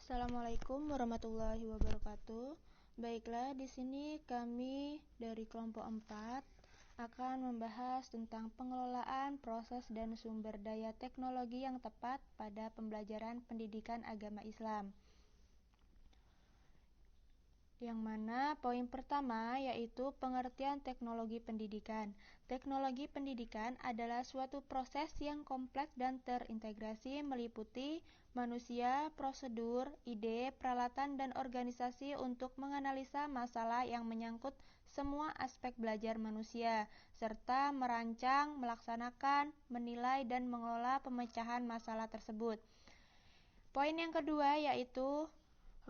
Assalamualaikum warahmatullahi wabarakatuh. Baiklah, di sini kami dari kelompok 4 akan membahas tentang pengelolaan proses dan sumber daya teknologi yang tepat pada pembelajaran pendidikan agama Islam. Yang mana poin pertama yaitu pengertian teknologi pendidikan. Teknologi pendidikan adalah suatu proses yang kompleks dan terintegrasi meliputi manusia, prosedur, ide, peralatan, dan organisasi untuk menganalisa masalah yang menyangkut semua aspek belajar manusia, serta merancang, melaksanakan, menilai, dan mengelola pemecahan masalah tersebut. Poin yang kedua yaitu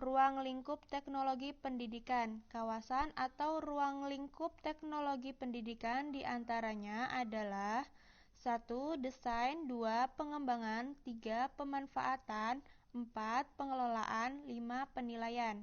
ruang lingkup teknologi pendidikan. Kawasan atau ruang lingkup teknologi pendidikan diantaranya adalah 1. Desain, 2. Pengembangan, 3. Pemanfaatan, 4. Pengelolaan, 5. Penilaian.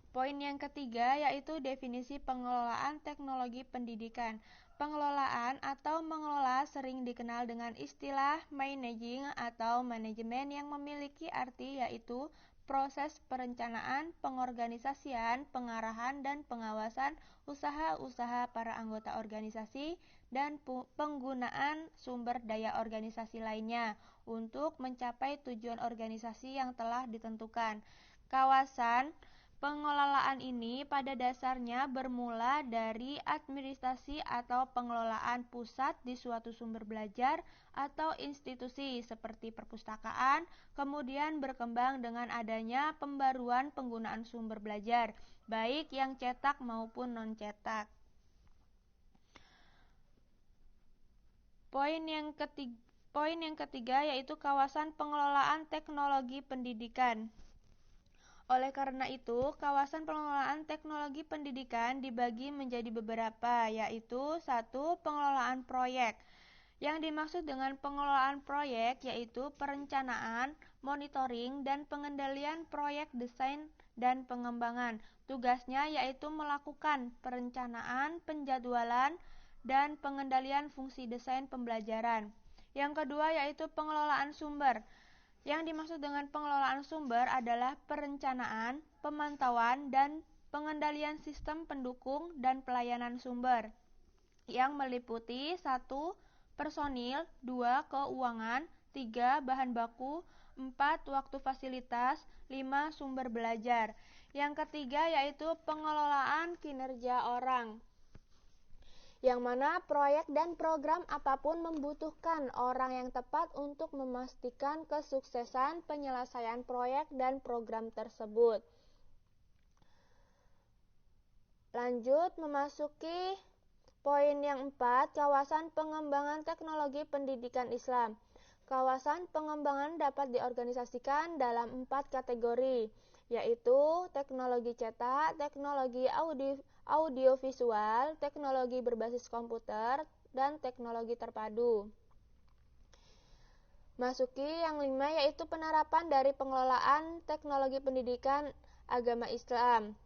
Poin yang ketiga yaitu definisi pengelolaan teknologi pendidikan. Pengelolaan atau mengelola sering dikenal dengan istilah managing atau manajemen yang memiliki arti yaitu proses perencanaan, pengorganisasian, pengarahan, dan pengawasan usaha-usaha para anggota organisasi dan penggunaan sumber daya organisasi lainnya untuk mencapai tujuan organisasi yang telah ditentukan. Kawasan pengelolaan ini pada dasarnya bermula dari administrasi atau pengelolaan pusat di suatu sumber belajar atau institusi seperti perpustakaan, kemudian berkembang dengan adanya pembaruan penggunaan sumber belajar, baik yang cetak maupun non-cetak. Poin yang ketiga yaitu kawasan pengelolaan teknologi pendidikan. Oleh karena itu, kawasan pengelolaan teknologi pendidikan dibagi menjadi beberapa, yaitu 1. Pengelolaan proyek. Yang dimaksud dengan pengelolaan proyek yaitu perencanaan, monitoring, dan pengendalian proyek desain dan pengembangan. Tugasnya yaitu melakukan perencanaan, penjadwalan, dan pengendalian fungsi desain pembelajaran. Yang kedua yaitu pengelolaan sumber. Yang dimaksud dengan pengelolaan sumber adalah perencanaan, pemantauan, dan pengendalian sistem pendukung dan pelayanan sumber yang meliputi 1. Personil, 2. Keuangan, 3. Bahan baku, 4. Waktu fasilitas, 5. Sumber belajar. Yang ketiga yaitu pengelolaan kinerja orang, yang mana proyek dan program apapun membutuhkan orang yang tepat untuk memastikan kesuksesan penyelesaian proyek dan program tersebut. Lanjut memasuki poin yang 4, kawasan pengembangan teknologi pendidikan Islam. Kawasan pengembangan dapat diorganisasikan dalam 4 kategori, yaitu teknologi cetak, teknologi audiovisual, teknologi berbasis komputer, dan teknologi terpadu. Masuki yang 5 yaitu penerapan dari pengelolaan teknologi pendidikan agama Islam.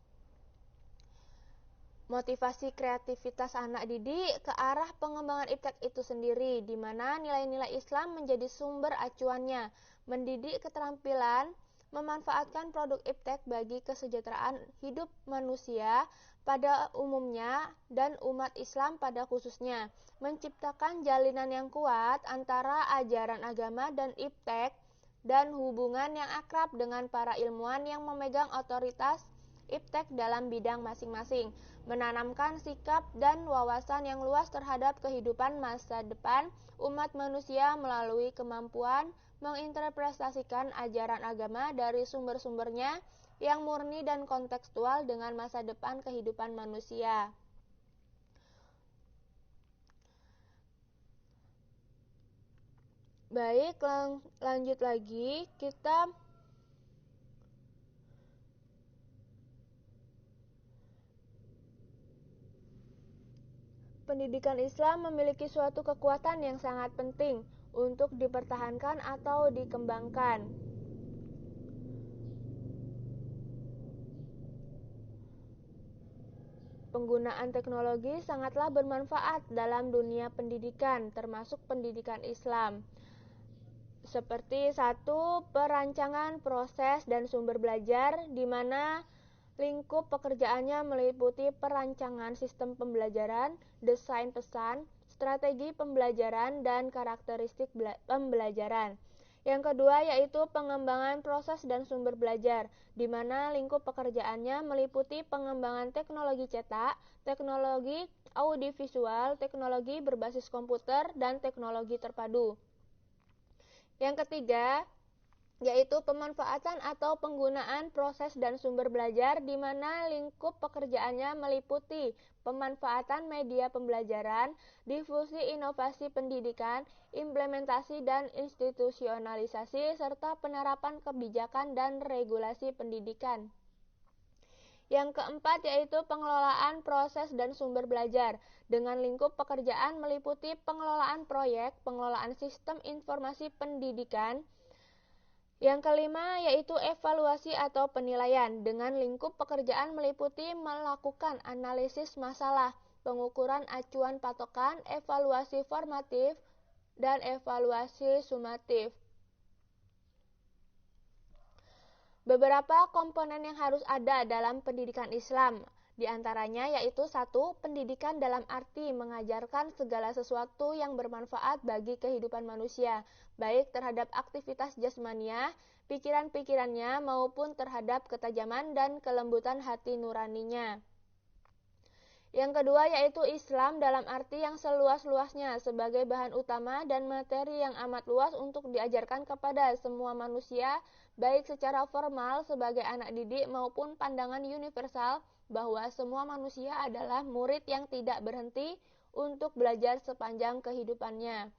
Motivasi kreativitas anak didik ke arah pengembangan iptek itu sendiri, di mana nilai-nilai Islam menjadi sumber acuannya, mendidik keterampilan, memanfaatkan produk iptek bagi kesejahteraan hidup manusia pada umumnya dan umat Islam pada khususnya, menciptakan jalinan yang kuat antara ajaran agama dan iptek, dan hubungan yang akrab dengan para ilmuwan yang memegang otoritas iptek dalam bidang masing-masing, menanamkan sikap dan wawasan yang luas terhadap kehidupan masa depan umat manusia melalui kemampuan menginterpretasikan ajaran agama dari sumber-sumbernya yang murni dan kontekstual dengan masa depan kehidupan manusia. Baik, lanjut lagi, kita pendidikan Islam memiliki suatu kekuatan yang sangat penting untuk dipertahankan atau dikembangkan. Penggunaan teknologi sangatlah bermanfaat dalam dunia pendidikan, termasuk pendidikan Islam. seperti 1. Perancangan proses dan sumber belajar, di mana lingkup pekerjaannya meliputi perancangan sistem pembelajaran, desain pesan, strategi pembelajaran, dan karakteristik pembelajaran. Yang kedua yaitu pengembangan proses dan sumber belajar, di mana lingkup pekerjaannya meliputi pengembangan teknologi cetak, teknologi audiovisual, teknologi berbasis komputer, dan teknologi terpadu. Yang ketiga yaitu pemanfaatan atau penggunaan proses dan sumber belajar, di mana lingkup pekerjaannya meliputi pemanfaatan media pembelajaran, difusi inovasi pendidikan, implementasi dan institusionalisasi, serta penerapan kebijakan dan regulasi pendidikan. Yang keempat yaitu pengelolaan proses dan sumber belajar, dengan lingkup pekerjaan meliputi pengelolaan proyek, pengelolaan sistem informasi pendidikan. Yang kelima yaitu evaluasi atau penilaian, dengan lingkup pekerjaan meliputi melakukan analisis masalah, pengukuran acuan patokan, evaluasi formatif, dan evaluasi sumatif. Beberapa komponen yang harus ada dalam pendidikan Islam, di antaranya yaitu 1. Pendidikan dalam arti mengajarkan segala sesuatu yang bermanfaat bagi kehidupan manusia, baik terhadap aktivitas jasmaniah, pikiran-pikirannya, maupun terhadap ketajaman dan kelembutan hati nuraninya. Yang kedua yaitu Islam dalam arti yang seluas-luasnya, sebagai bahan utama dan materi yang amat luas untuk diajarkan kepada semua manusia, baik secara formal sebagai anak didik maupun pandangan universal bahwa semua manusia adalah murid yang tidak berhenti untuk belajar sepanjang kehidupannya.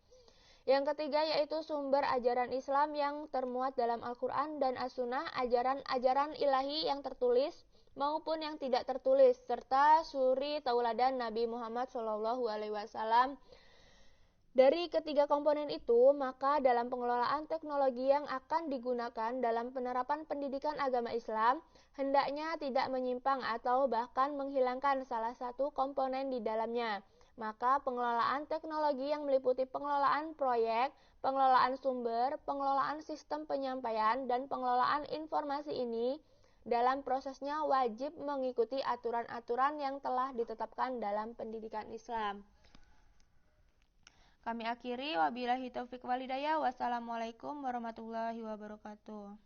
Yang ketiga yaitu sumber ajaran Islam yang termuat dalam Al-Quran dan As-Sunnah, ajaran-ajaran ilahi yang tertulis maupun yang tidak tertulis, serta suri tauladan Nabi Muhammad SAW. Dari ketiga komponen itu, maka dalam pengelolaan teknologi yang akan digunakan dalam penerapan pendidikan agama Islam, hendaknya tidak menyimpang atau bahkan menghilangkan salah satu komponen di dalamnya. Maka pengelolaan teknologi yang meliputi pengelolaan proyek, pengelolaan sumber, pengelolaan sistem penyampaian, dan pengelolaan informasi ini dalam prosesnya wajib mengikuti aturan-aturan yang telah ditetapkan dalam pendidikan Islam. Kami akhiri, wabillahi taufik walhidayah. Wassalamualaikum warahmatullahi wabarakatuh.